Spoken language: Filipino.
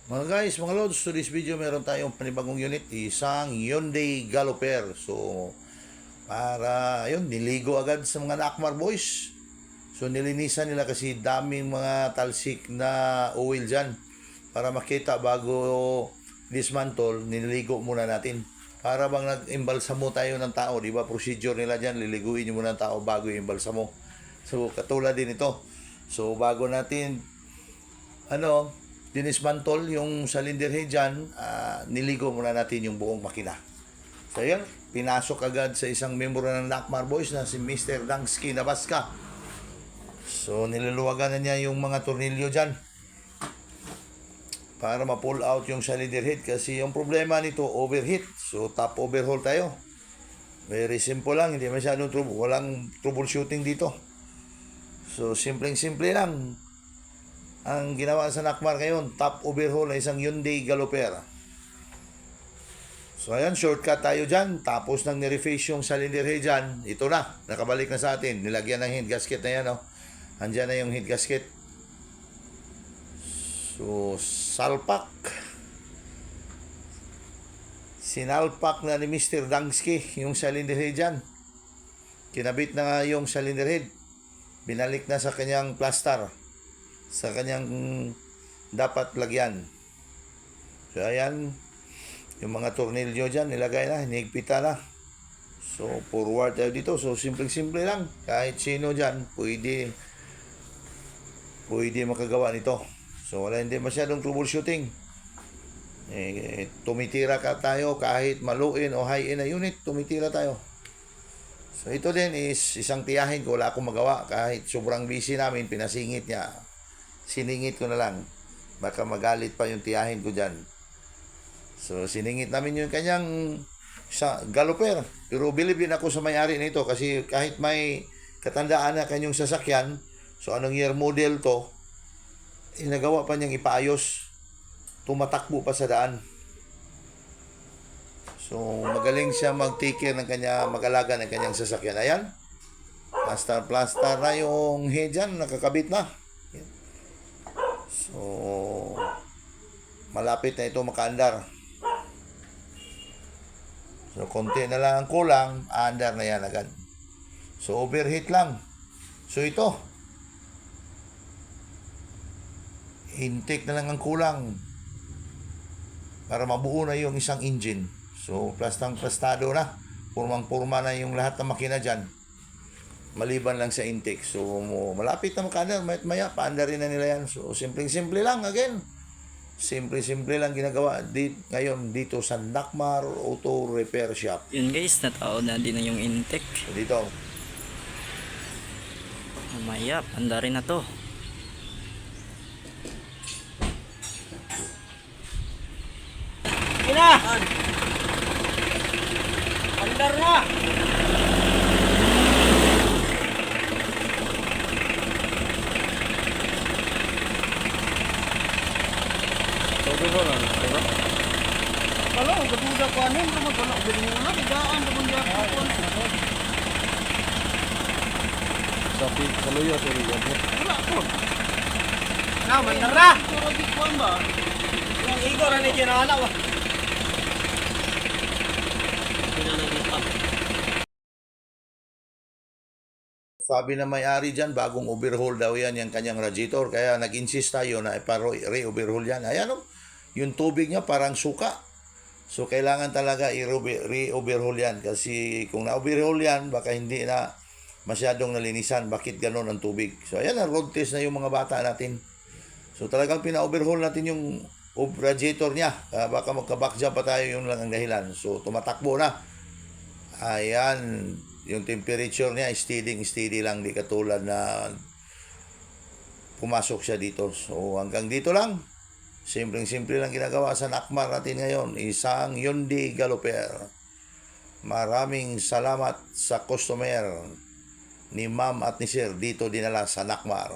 Mga guys, mga lods, so this video meron tayong panibagong unit, isang Hyundai Galloper. So, para, yun, niligo agad sa mga Nakmar boys. So, nilinisan nila kasi daming mga talsik na oil dyan. Para makita bago dismantle, nililigo muna natin. Para bang nag-imbalsamo tayo ng tao, di ba? Procedure nila dyan, liliguin nyo muna ng tao bago i-imbalsamo. So, katulad din ito. So, bago natin, dinismantol yung cylinder head dyan, niligo muna natin yung buong makina. So yan, pinasok agad sa isang membro ng Nakmar Boys na si Mr. Dangsky Nabaska. So niluluwagan na niya yung mga tornilyo dyan para ma-pull out yung cylinder head kasi yung problema nito, overheat. So top overhaul tayo. Very simple lang, hindi masyadong walang troubleshooting dito. So simpleng-simple lang ang ginawa sa Nakmar ngayon, top overhaul na isang Hyundai Galloper. So ayan, shortcut tayo dyan. Tapos nang nireface yung cylinder head dyan, ito na, nakabalik na sa atin. Nilagyan ng head gasket na yan, oh. Andyan na yung head gasket. So, salpak. Sinalpak na ni Mr. Dangsky yung cylinder head dyan. Kinabit na nga yung cylinder head. Binalik na sa kanyang plaster, sa kanyang dapat lagyan. So ayan, yung mga tornilyo dyan nilagay na, hinigpita na. So forward tayo dito. So simple lang, kahit sino dyan pwede makagawa nito. So wala, hindi masyadong troubleshooting. Tumitira ka tayo kahit maluin o high-end na unit, tumitira tayo. So ito din is isang tiyahin ko, wala akong magawa kahit sobrang busy namin, pinasingit niya. Siningit ko na lang. Baka magalit pa yung tiyahin ko dyan. So, siningit namin yung kanyang Galloper. Pero bilib din ako sa may-ari nito kasi kahit may katandaan na kanyang sasakyan, so anong year model to, nagawa pa niyang ipaayos. Tumatakbo pa sa daan. So, magaling siya mag-take care ng kanya, mag-alaga ng kanyang sasakyan. Ayan. Plaster na yung head dyan, nakakabit na. So, malapit na ito makaandar. So, konti na lang ang kulang, aandar na yan agad. So, overheat lang. So, ito. Intake na lang ang kulang para mabuo na yung isang engine. So, plastado na. Purmang-purma na yung lahat ng makina dyan. Maliban lang sa intake. So, malapit na makaandar. Maya, paandarin na nila yan. So, simple lang. Again, simple lang ginagawa ngayon dito sa Nakmar Auto Repair Shop. Yun guys, natao na din na yung intake. So, dito. Maya, paandarin na to. Ina! Andar na! Wala, gabuda ko anin, wala, wala, bidaan, gabuda ko anin. Sabi, kaluya sa riyan. Wala ko. Na, mandar na! Puro di ko ba? Yung igor na ni Ginala ba? Sabi na may-ari dyan, bagong overhaul daw yan yung kanyang radiator. Kaya nag-insist tayo na re-overhaul yan. Ayan o, yung tubig niya parang suka. So, kailangan talaga re-overhaul yan. Kasi kung na-overhaul yan, baka hindi na masyadong nalinisan. Bakit ganun ang tubig? So, ayan na, road test na yung mga bata natin. So, talagang pina-overhaul natin yung radiator niya. Baka magka-backjump pa tayo, yun lang ang dahilan. So, tumatakbo na. Ayan, yung temperature niya, steady lang. Di katulad na pumasok siya dito. So, hanggang dito lang. Simple lang ginagawa sa Nakmar natin ngayon. Isang Hyundai Galloper. Maraming salamat sa customer ni Ma'am at ni Sir dito dinala sa Nakmar.